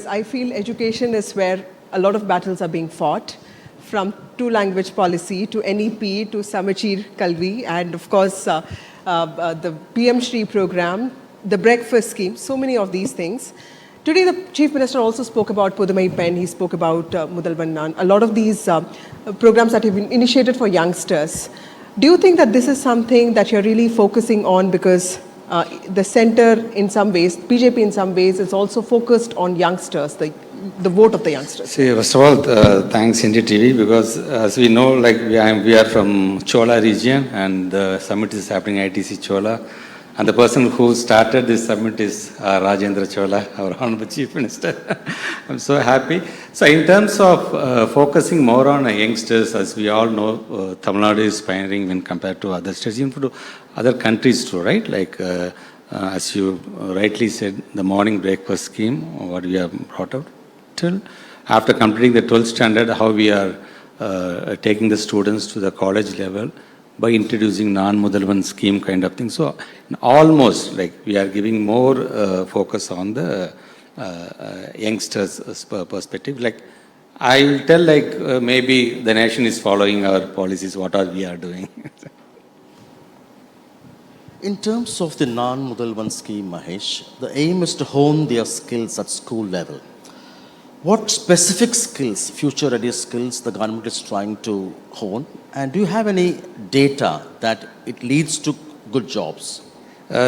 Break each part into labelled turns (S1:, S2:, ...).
S1: I feel education is where a lot of battles are being fought, from two-language policy to NEP to Samachir Kalvi, and of course the PM Shri program, the breakfast scheme, so many of these things. Today the Chief Minister also spoke about Pudumai Pen, he spoke about Mudalvan Nan, a lot of these programs that have been initiated for youngsters. Do you think that this is something that you're really focusing on because the center in some ways, BJP in some ways, is also focused on youngsters, the vote of the youngsters?
S2: See, first of all, thanks NDTV, because as we know, like we are from Chola region, and the summit is happening at ITC Chola. And the person who started this summit is Rajendra Chola, our Honorable Chief Minister. I'm so happy. So in terms of focusing more on youngsters, as we all know, Tamil Nadu is pioneering when compared to other states, even to other countries too, right? Like, as you rightly said, the morning breakfast scheme, what we have brought out till after completing the 12th standard, how we are taking the students to the college level by introducing non-Mudalvan scheme kind of thing. So almost like we are giving more focus on the youngsters' perspective. Like I will tell, like maybe the nation is following our policies, what are we are doing.
S3: In terms of the non-Mudalvan scheme, Mahesh, the aim is to hone their skills at school level. What specific skills, future-ready skills, the government is trying to hone? And do you have any data that it leads to good jobs?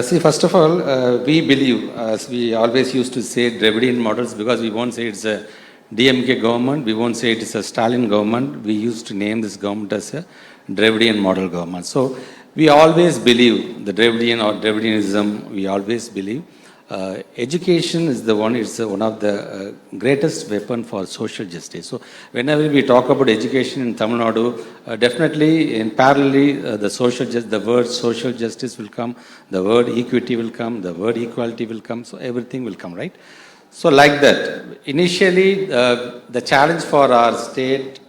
S2: See, first of all, we believe, as we always used to say, Dravidian models, because we won't say it's a DMK government, we won't say it's a Stalin government. We used to name this government as a Dravidian model government. So we always believe the Dravidian or Dravidianism, we always believe. Education is the one, it's one of the greatest weapon for social justice. So whenever we talk about education in Tamil Nadu, definitely in parallelly the word social justice will come, the word equity will come, the word equality will come, so everything will come, right? So like that, initially the challenge for our state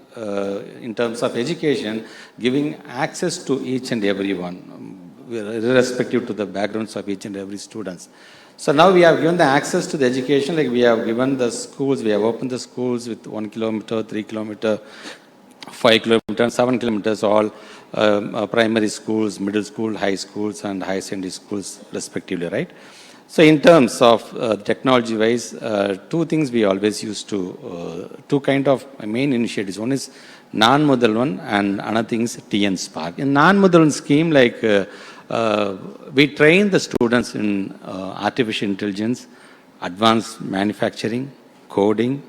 S2: in terms of education, giving access to each and everyone, irrespective to the backgrounds of each and every students. So now we have given the access to the education, like we have given the schools, we have opened the schools with 1 kilometer, 3 kilometer, 5 kilometers, 7 kilometers, all primary schools, middle school, high schools, and high secondary schools respectively, right? So in terms of technology-wise, two things we always used to, two kind of main initiatives. One is non-Mudalvan and another thing is TN Spark. In non-Mudalvan scheme, like we train the students in artificial intelligence, advanced manufacturing, coding,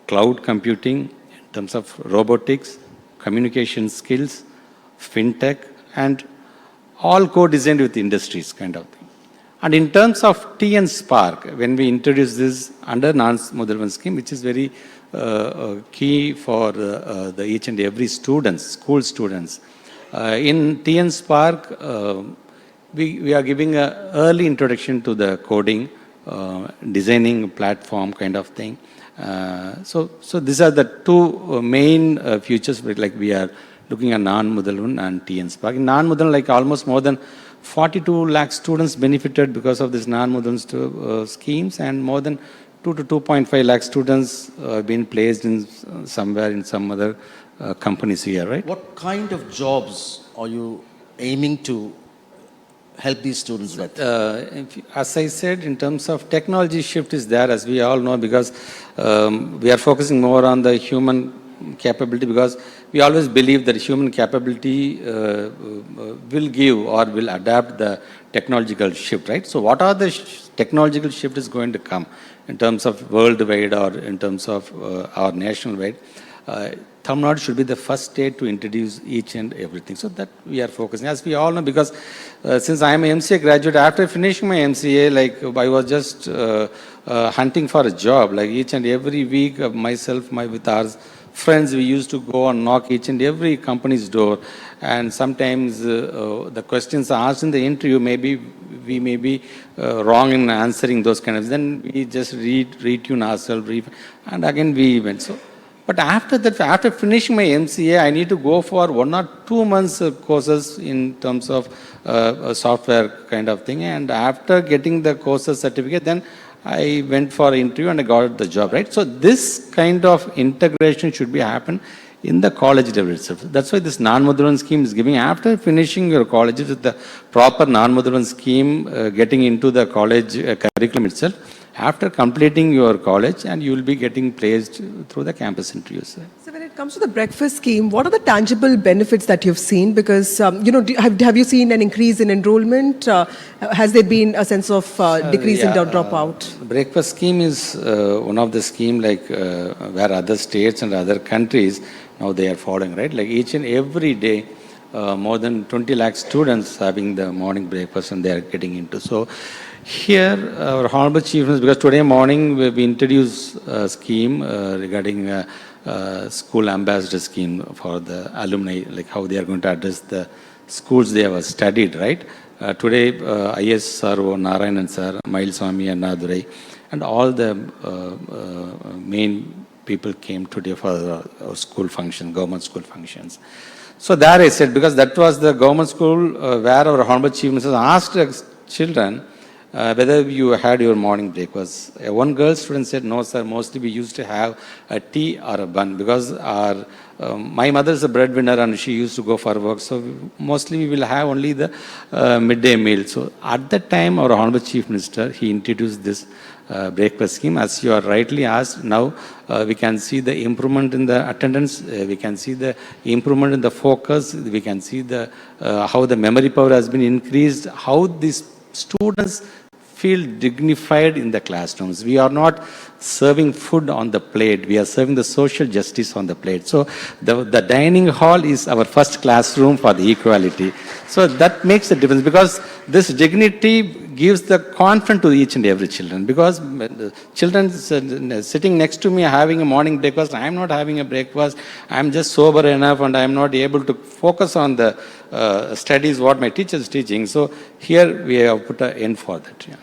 S2: cloud computing, in terms of robotics, communication skills, fintech, and all co-designed with industries kind of thing. And in terms of TN Spark, when we introduce this under non-Mudalvan scheme, which is very key for the each and every students, school students, in TN Spark, we are giving an early introduction to the coding, designing platform kind of thing. So these are the two main futures, like we are looking at non-Mudalvan and TN Spark. In non-Mudalvan, like almost more than 42 lakh students benefited because of this non-Mudalvan schemes, and more than 2 to 2.5 lakh students have been placed in somewhere in some other companies here, right?
S3: What kind of jobs are you aiming to help these students with?
S2: As I said, in terms of technology shift is there, as we all know, because we are focusing more on the human capability, because we always believe that human capability will give or will adapt the technological shift, right? So what are the technological shift is going to come in terms of worldwide or in terms of our national-wide? Tamil Nadu should be the first state to introduce each and everything. So that we are focusing. As we all know, because since I am an MCA graduate, after finishing my MCA, like I was just hunting for a job. Like each and every week, myself, with our friends, we used to go and knock each and every company's door. And sometimes the questions asked in the interview, maybe we may be wrong in answering those kind of. Then we just retune ourselves, and again we went. So. But after that, after finishing my MCA, I need to go for 1 or 2 months courses in terms of software kind of thing. And after getting the courses certificate, then I went for an interview and I got the job, right? So this kind of integration should be happen in the college level itself. That's why this non-Mudran scheme is giving, after finishing your college with the proper non-Mudran scheme, getting into the college curriculum itself, after completing your college, and you will be getting placed through the campus interviews.
S1: So when it comes to the breakfast scheme, what are the tangible benefits that you've seen? Because, have you seen an increase in enrollment? Has there been a sense of decrease in dropout?
S2: Breakfast scheme is one of the scheme like where other states and other countries, now they are following, right? Like each and every day, more than 20 lakh students having the morning breakfast and they are getting into. So here, our Honorable Chief Minister, because today morning we introduced a scheme regarding school ambassador scheme for the alumni, like how they are going to address the schools they have studied, right? Today, IS Sir, Narayanan Sir, Mailswamy and Nadurai, and all the main people came today for school function, government school functions. So there I said, because that was the government school where our Honorable Chief Minister asked children whether you had your morning breakfast. One girl student said, no sir, mostly we used to have a tea or a bun, because my mother is a breadwinner and she used to go for work, so mostly we will have only the midday meal. So at that time, our Honorable Chief Minister, he introduced this breakfast scheme. As you are rightly asked, now we can see the improvement in the attendance, we can see the improvement in the focus, we can see the how the memory power has been increased, how these students feel dignified in the classrooms. We are not serving food on the plate, we are serving the social justice on the plate. So the dining hall is our first classroom for the equality. So that makes a difference, because this dignity gives the confidence to each and every children, because children sitting next to me having a morning breakfast, I am not having a breakfast, I am just sober enough and I am not able to focus on the studies what my teacher is teaching. So here we have put an end for that. Yeah.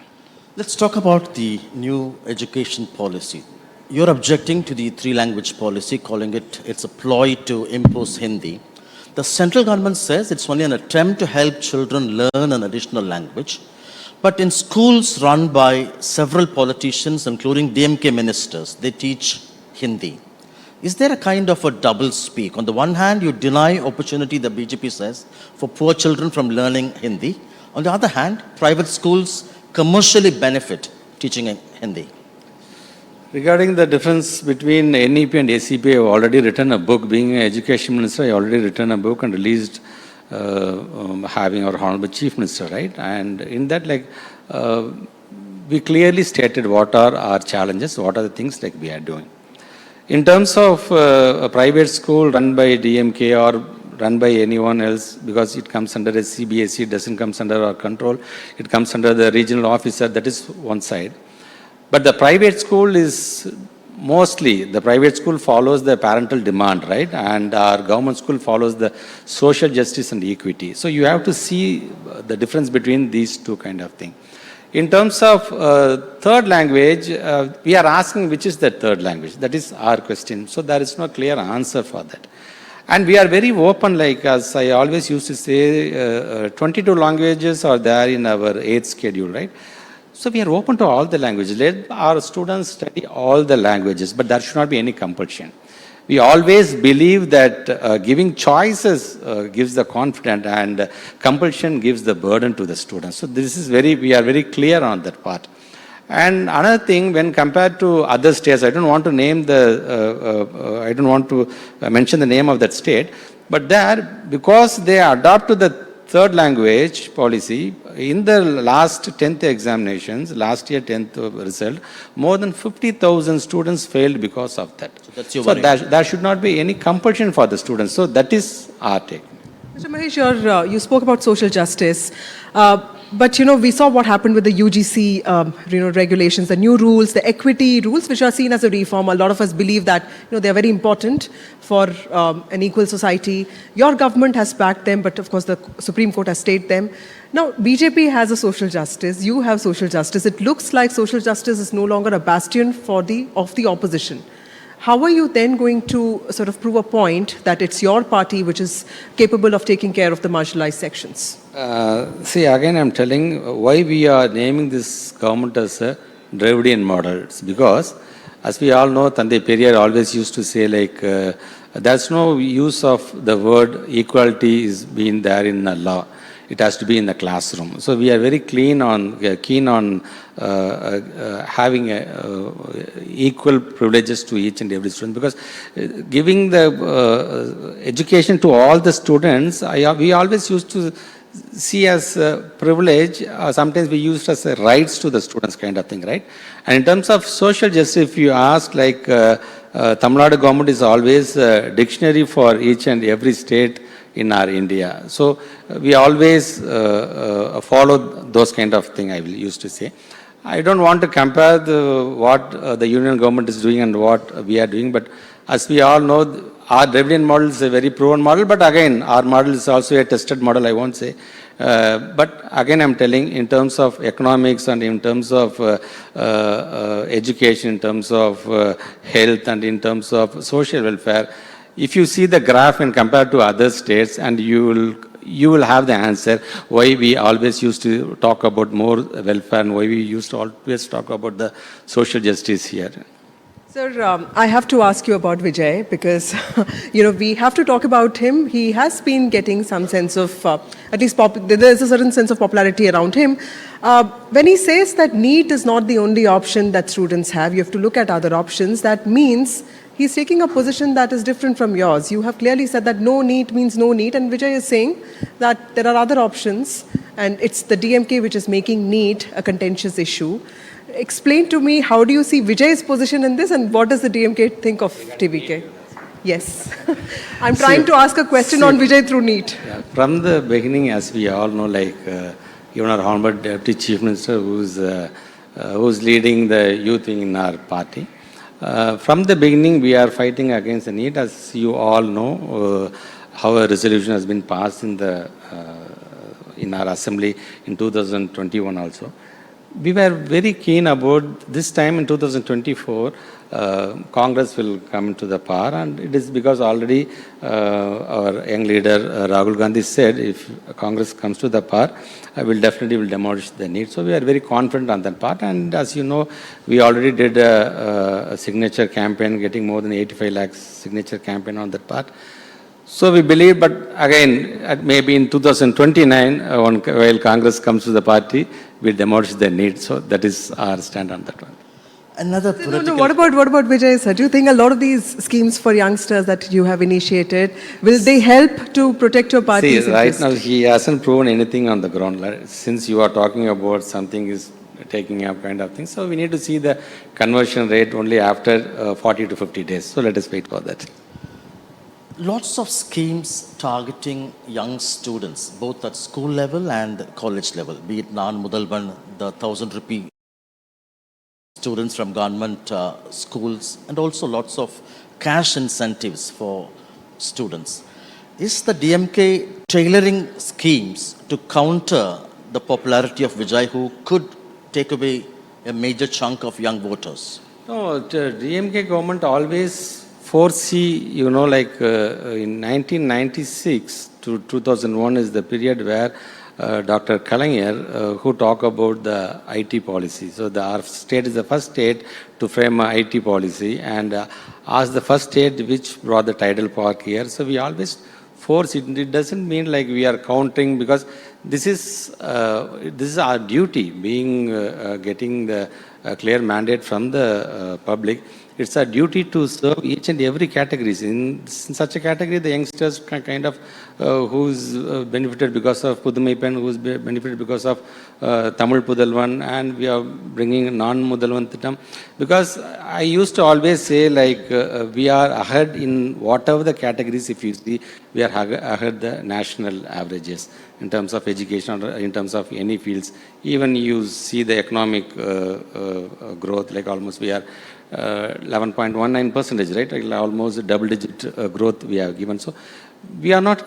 S3: Let's talk about the new education policy. You're objecting to the three-language policy, calling it's a ploy to impose Hindi. The central government says it's only an attempt to help children learn an additional language. But in schools run by several politicians, including DMK ministers, they teach Hindi. Is there a kind of a double speak? On the one hand, you deny opportunity, the BJP says, for poor children from learning Hindi. On the other hand, private schools commercially benefit teaching Hindi.
S2: Regarding the difference between NEP and ACP, I have already written a book. Being an education minister, I already written a book and released having our Honorable Chief Minister, right? And in that, like, we clearly stated what are our challenges, what are the things like we are doing. In terms of a private school run by DMK or run by anyone else, because it comes under a CBSE, it doesn't come under our control, it comes under the regional officer, that is one side. But the private school is mostly, the private school follows the parental demand, right? And our government school follows the social justice and equity. So you have to see the difference between these two kind of things. In terms of third language, we are asking which is the third language. That is our question. So there is no clear answer for that. And we are very open, like as I always used to say, 22 languages are there in our 8th schedule, right? So we are open to all the languages. Let our students study all the languages, but there should not be any compulsion. We always believe that giving choices gives the confidence, and compulsion gives the burden to the students. So this is we are very clear on that part. And another thing, when compared to other states, I don't want to name I don't want to mention the name of that state, but there, because they adopt to the third language policy, in the last 10th examinations, last year 10th result, more than 50,000 students failed because of that. So that's your worry. There should not be any compulsion for the students. So that is our take.
S1: Mr. Mahesh, you spoke about social justice, but we saw what happened with the UGC regulations, the new rules, the equity rules, which are seen as a reform. A lot of us believe that they are very important for an equal society. Your government has backed them, but of course the Supreme Court has stayed them. Now, BJP has a social justice, you have social justice. It looks like social justice is no longer a bastion of the opposition. How are you then going to sort of prove a point that it's your party which is capable of taking care of the marginalized sections?
S2: See, again, I'm telling why we are naming this government as a Dravidian models, because as we all know, Tandai Periyar always used to say like, there's no use of the word equality is being there in the law. It has to be in the classroom. So we are very keen on having equal privileges to each and every student, because giving the education to all the students, we always used to see as a privilege, sometimes we used as a rights to the students kind of thing, right? And in terms of social justice, if you ask, like Tamil Nadu government is always a dictionary for each and every state in our India. So we always follow those kind of thing, I will used to say. I don't want to compare what the union government is doing and what we are doing, but as we all know, our Dravidian model is a very proven model, but again, our model is also a tested model, I won't say. But again, I'm telling, in terms of economics and in terms of education, in terms of health and in terms of social welfare, if you see the graph and compare to other states, and you will have the answer why we always used to talk about more welfare and why we used to always talk about the social justice here.
S1: Sir, I have to ask you about Vijay because, we have to talk about him. He has been getting some sense of, at least there is a certain sense of popularity around him. When he says that NEET is not the only option that students have, you have to look at other options. That means he's taking a position that is different from yours. You have clearly said that no NEET means no NEET, and Vijay is saying that there are other options, and it's the DMK which is making NEET a contentious issue. Explain to me, how do you see Vijay's position in this, and what does the DMK think of TVK? Yes. I'm trying to ask a question on Vijay through NEET.
S2: Yeah, from the beginning, as we all know, like even our Honorable Deputy Chief Minister, who's leading the youth wing in our party, from the beginning, we are fighting against the NEET. As you all know, how a resolution has been passed in our assembly in 2021 also. We were very keen about this time in 2024, Congress will come to the power, and it is because already our young leader Rahul Gandhi said if Congress comes to the power, will definitely demolish the NEET. So we are very confident on that part, and as you know, we already did a signature campaign, getting more than 85 lakhs signature campaign on that part. So we believe, but again, maybe in 2029, while Congress comes to the party, we demolish the NEET. So that is our stand on that one.
S3: Another political...
S1: No, what about Vijay, sir? Do you think a lot of these schemes for youngsters that you have initiated, will they help to protect your party's
S2: interest? Right now, he hasn't proven anything on the ground. Since you are talking about something is taking up kind of thing, so we need to see the conversion rate only after 40 to 50 days. So let us wait for that.
S3: Lots of schemes targeting young students, both at school level and college level, be it Nan Mudalvan, the 1,000 rupee students from government schools, and also lots of cash incentives for students. Is the DMK tailoring schemes to counter the popularity of Vijay, who could take away a major chunk of young voters?
S2: No, the DMK government always foresee, like in 1996 to 2001 is the period where Dr. Kalaignar, who talked about the IT policy. So our state is the first state to frame an IT policy, and as the first state which brought the tidal park here. So we always force it. It doesn't mean like we are countering, because this is our duty, being getting the clear mandate from the public. It's our duty to serve each and every categories. In such a category, the youngsters kind of who's benefited because of Pudumaipan, who's benefited because of Tamil Pudalvan, and we are bringing non-Mudalvan Thitam. Because I used to always say, like, we are ahead in whatever the categories, if you see, we are ahead the national averages in terms of education, or in terms of any fields. Even you see the economic growth, like almost we are 11.19%, right? Like almost double-digit growth we have given. So we are not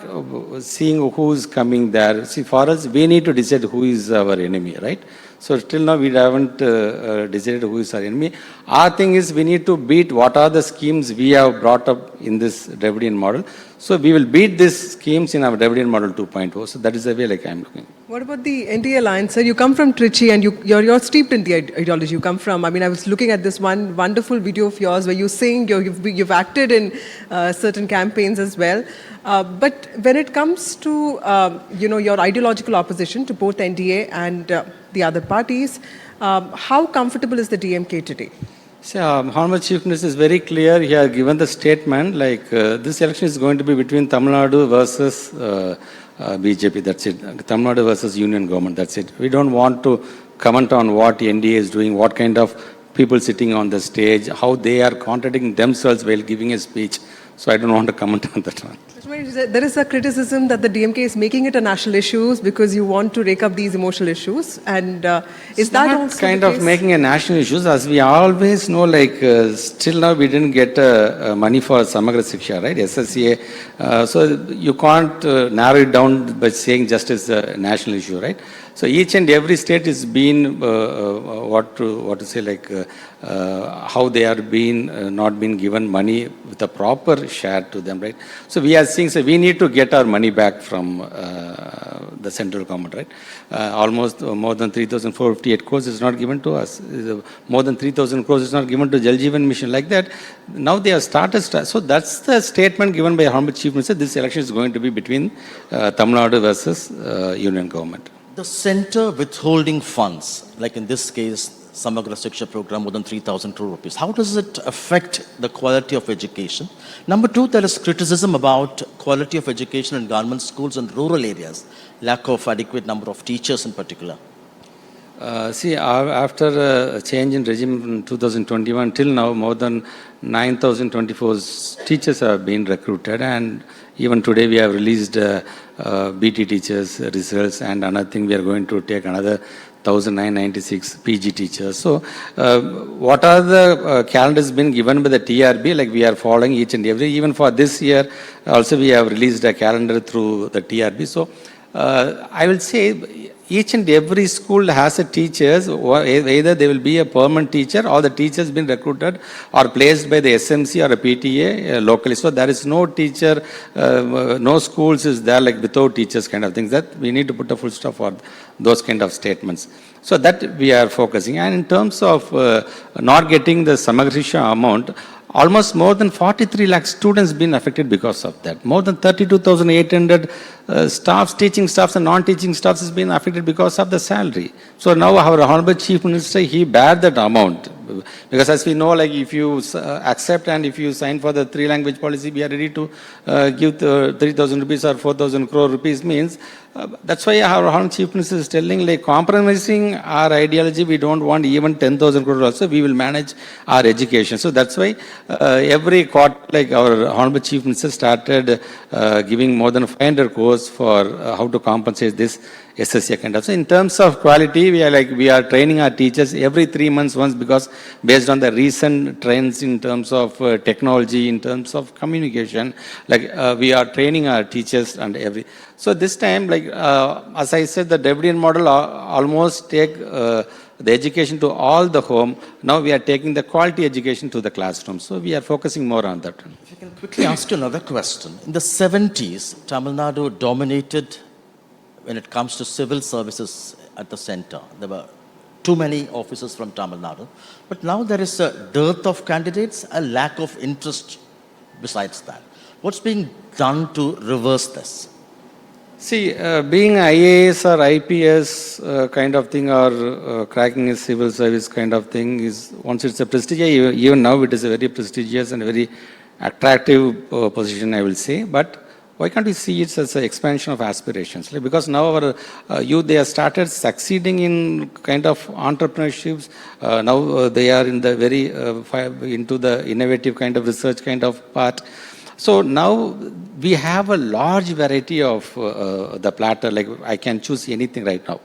S2: seeing who is coming there. See, for us, we need to decide who is our enemy, right? So till now, we haven't decided who is our enemy. Our thing is we need to beat what are the schemes we have brought up in this Dravidian model. So we will beat these schemes in our Dravidian model 2.0. So that is the way like I'm looking.
S1: What about the NDA alliance, sir? You come from Trichy and you're steeped in the ideology. You come from, I mean, I was looking at this one wonderful video of yours where you sing, you've acted in certain campaigns as well. But when it comes to, your ideological opposition to both NDA and the other parties, how comfortable is the DMK today?
S2: So, Honorable Chief Minister is very clear. He has given the statement like this election is going to be between Tamil Nadu versus BJP. That's it. Tamil Nadu versus Union government. That's it. We don't want to comment on what NDA is doing, what kind of people sitting on the stage, how they are contradicting themselves while giving a speech. So I don't want to comment on that one.
S1: There is a criticism that the DMK is making it a national issue because you want to rake up these emotional issues. And is that also
S2: kind
S1: the
S2: of
S1: case?
S2: making a national issue? As we always know, like still now we didn't get money for Samagra Shiksha, right? SSCA. So you can't narrow it down by saying just as a national issue, right? So each and every state is being what to say, like how they are being not being given money with a proper share to them, right? So we are seeing, so we need to get our money back from the central government, right? Almost more than 3,458 crores is not given to us. More than 3,000 crores is not given to Jal Jeevan Mission, like that. Now they have started. So that's the statement given by Honorable Chief Minister. This election is going to be between Tamil Nadu versus Union government.
S3: The center withholding funds, like in this case, Samagra Shiksha program, more than 3,000 crore rupees. How does it affect the quality of education? Number two, there is criticism about quality of education in government schools in rural areas, lack of adequate number of teachers in particular.
S2: After a change in regime in 2021 till now, more than 9,024 teachers have been recruited, and even today we have released BT teachers results, and another thing we are going to take another 1,996 PG teachers. So, what are the calendars been given by the TRB? Like we are following each and every. Even for this year, also we have released a calendar through the TRB. So, I will say each and every school has a teachers, either they will be a permanent teacher or the teachers been recruited or placed by the SMC or a PTA locally. So there is no teacher, no schools is there like without teachers kind of things. That we need to put a full stop for those kind of statements. So that we are focusing. And in terms of not getting the Samagra Shiksha amount, almost more than 43 lakh students been affected because of that. More than 32,800 staffs, teaching staffs and non-teaching staffs has been affected because of the salary. So now our Honorable Chief Minister, he bear that amount. Because as we know, like if you accept and if you sign for the 3-language policy, we are ready to give 3,000 rupees or 4,000 crore rupees means. That's why our Honorable Chief Minister is telling, like compromising our ideology, we don't want even 10,000 crore also, we will manage our education. So that's why every quarter, like our Honorable Chief Minister started giving more than 500 crores for how to compensate this SSC kind of. So in terms of quality, we are training our teachers every 3 months once, because based on the recent trends in terms of technology, in terms of communication, like we are training our teachers and every. So this time, like as I said, the Dravidian model almost take the education to all the home. Now we are taking the quality education to the classroom. So we are focusing more on that.
S3: If I can quickly ask you another question. In the 70s, Tamil Nadu dominated when it comes to civil services at the center. There were too many officers from Tamil Nadu. But now there is a dearth of candidates, a lack of interest besides that. What's being done to reverse this?
S2: See, being IAS or IPS kind of thing, or cracking a civil service kind of thing is, once it's a prestigious, even now it is a very prestigious and very attractive position, I will say. But why can't we see it as an expansion of aspirations? Like, because now our youth, they have started succeeding in kind of entrepreneurships. Now they are in the very, into the innovative kind of research kind of part. So now we have a large variety of the platter, like I can choose anything right now.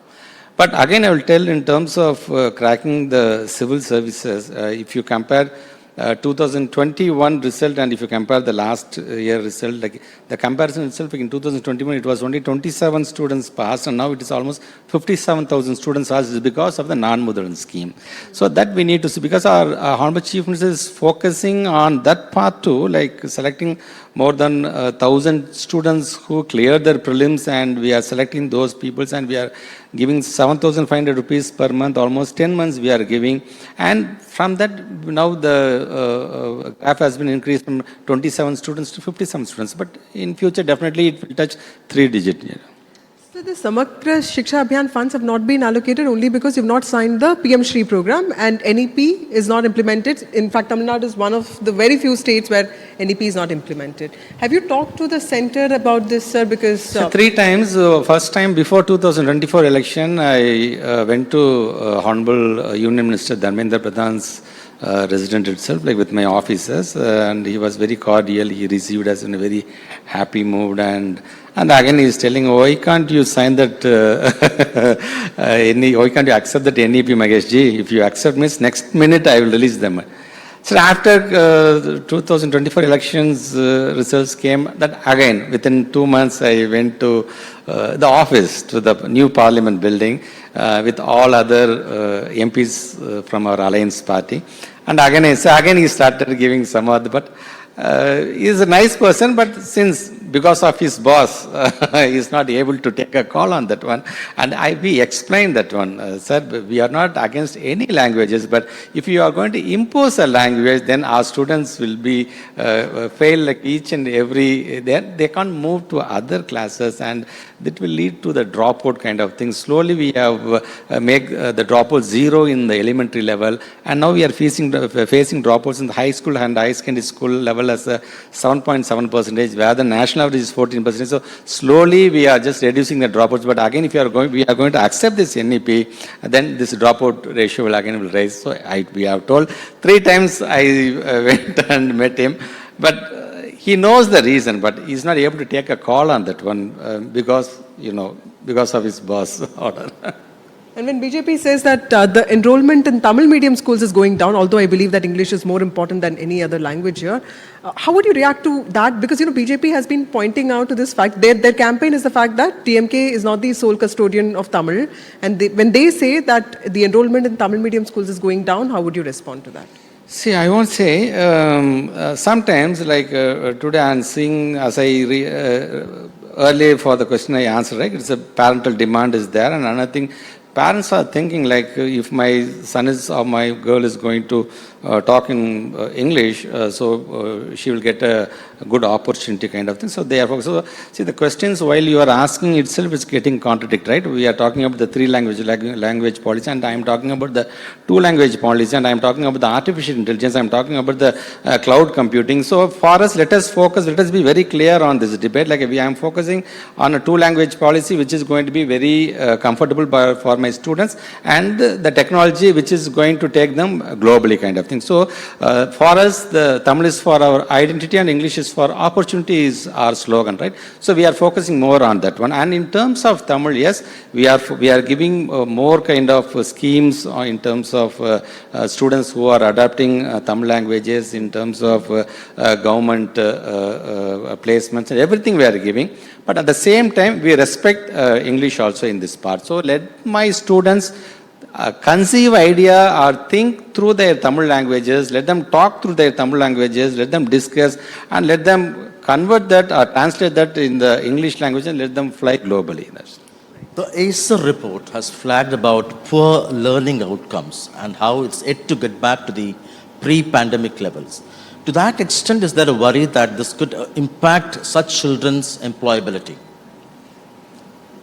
S2: But again, I will tell in terms of cracking the civil services, if you compare 2021 result, and if you compare the last year result, like the comparison itself, in 2021 it was only 27 students passed, and now it is almost 57,000 students passed because of the non-Mudran scheme. So that we need to see, because our Honorable Chief Minister is focusing on that part too, like selecting more than 1,000 students who cleared their prelims, and we are selecting those peoples, and we are giving 7,500 rupees per month, almost 10 months we are giving. And from that, now the graph has been increased from 27 students to 57 students. But in future, definitely it will touch 3-digit. Yeah.
S1: So the Samagra Shiksha Abhiyan funds have not been allocated only because you've not signed the PM Shri program, and NEP is not implemented. In fact, Tamil Nadu is one of the very few states where NEP is not implemented. Have you talked to the center about this, sir? Because
S2: So 3 times. First time before 2024 election, I went to Honorable Union Minister Dharmendra Pradhan's resident itself, like with my officers, and he was very cordial. He received us in a very happy mood, and again he is telling, why can't you sign that, why can't you accept that NEP, Magesh ji? If you accept means next minute I will release them. So after 2024 elections results came, that again within 2 months I went to the office, to the new parliament building with all other MPs from our alliance party. And again he started giving some other, but he is a nice person, but since because of his boss, he is not able to take a call on that one. And we explained that one, sir, we are not against any languages, but if you are going to impose a language, then our students will be fail like each and every, they can't move to other classes, and that will lead to the dropout kind of thing. Slowly we have make the dropout zero in the elementary level, and now we are facing dropouts in the high school and high secondary school level as a 7.7%, where the national average is 14%. So slowly we are just reducing the dropouts. But again, if we are going to accept this NEP, then this dropout ratio will again rise. So we have told 3 times I went and met him, but he knows the reason, but he's not able to take a call on that one because of his boss order.
S1: And when BJP says that the enrollment in Tamil medium schools is going down, although I believe that English is more important than any other language here, how would you react to that? Because BJP has been pointing out to this fact. Their campaign is the fact that TMK is not the sole custodian of Tamil, and when they say that the enrollment in Tamil medium schools is going down, how would you respond to that?
S2: See, I won't say. Sometimes, like today, I'm seeing, as I earlier for the question I answered, right? It's a parental demand is there, and another thing. Parents are thinking like, if my son is or my girl is going to talk in English, so she will get a good opportunity kind of thing. So they are focused. So see, the questions while you are asking itself is getting contradictory, right? We are talking about the 3 language policy, and I am talking about the 2 language policy, and I am talking about the artificial intelligence, I am talking about the cloud computing. So for us, let us focus, let us be very clear on this debate. Like I am focusing on a 2 language policy, which is going to be very comfortable for my students, and the technology which is going to take them globally kind of thing. So for us, the Tamil is for our identity and English is for opportunity is our slogan, right? So we are focusing more on that one. And in terms of Tamil, yes, we are giving more kind of schemes in terms of students who are adapting Tamil languages, in terms of government placements and everything we are giving. But at the same time, we respect English also in this part. So let my students conceive idea or think through their Tamil languages, let them talk through their Tamil languages, let them discuss, and let them convert that or translate that in the English language, and let them fly globally.
S3: The ACER report has flagged about poor learning outcomes and how it's yet to get back to the pre-pandemic levels. To that extent, is there a worry that this could impact such children's employability?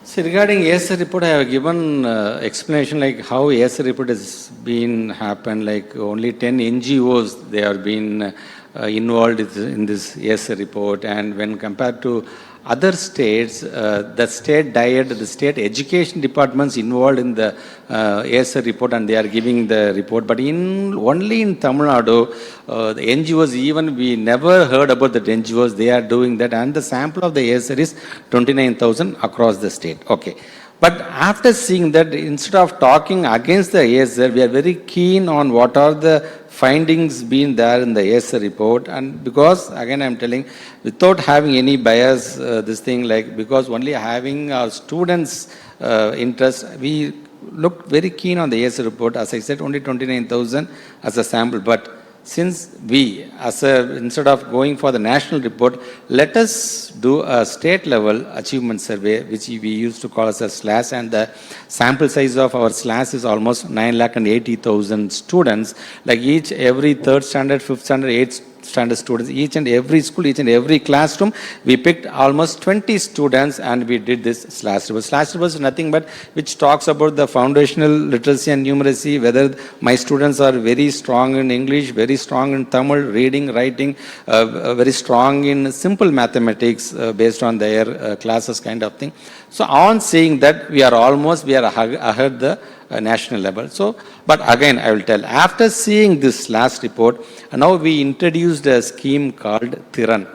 S2: See, regarding ACER report, I have given explanation like how ACER report has been happened, like only 10 NGOs, they have been involved in this ACER report, and when compared to other states, the state DIET, the state education departments involved in the ACER report, and they are giving the report. But only in Tamil Nadu, the NGOs, even we never heard about the NGOs, they are doing that, and the sample of the ACER is 29,000 across the state. Okay. But after seeing that, instead of talking against the ACER, we are very keen on what are the findings been there in the ASA report, and because again I'm telling, without having any bias, this thing like, because only having our students' interest, we looked very keen on the ASA report. As I said, only 29,000 as a sample, but since we, instead of going for the national report, let us do a state level achievement survey, which we used to call as a SLAS, and the sample size of our SLAS is almost 980,000 students, like every third standard, fifth standard, eighth standard students, each and every school, each and every classroom, we picked almost 20 students and we did this SLAS report. SLAS report is nothing but which talks about the foundational literacy and numeracy, whether my students are very strong in English, very strong in Tamil, reading, writing, very strong in simple mathematics based on their classes kind of thing. So on saying that, we are ahead the national level. So, but again, I will tell, after seeing this last report, now we introduced a scheme called Thiran,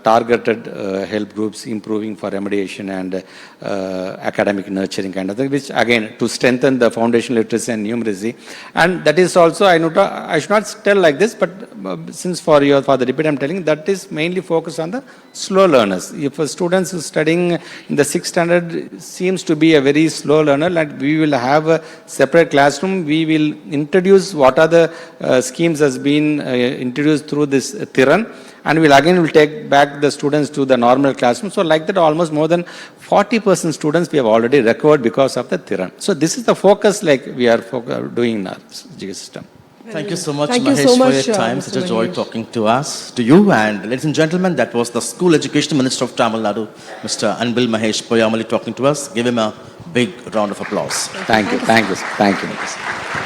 S2: targeted help groups improving for remediation and academic nurturing kind of thing, which again, to strengthen the foundational literacy and numeracy. And that is also, I should not tell like this, but since for the debate I'm telling, that is mainly focused on the slow learners. If a student is studying in the 6th standard seems to be a very slow learner, like we will have a separate classroom, we will introduce what are the schemes has been introduced through this Thiran, and we'll take back the students to the normal classroom. So like that, almost more than 40% students we have already recovered because of the Thiran. So this is the focus like we are doing in our education system.
S3: Thank you so much,
S1: Thank you
S3: Mahesh,
S1: so much,
S3: for your time.
S1: Mr.
S3: Such a joy
S1: Mahesh.
S3: talking to us, to you. And ladies and gentlemen, that was the School Education Minister of Tamil Nadu, Mr. Anbil Mahesh Poyamali, talking to us. Give him a big round of applause.
S2: Thank you.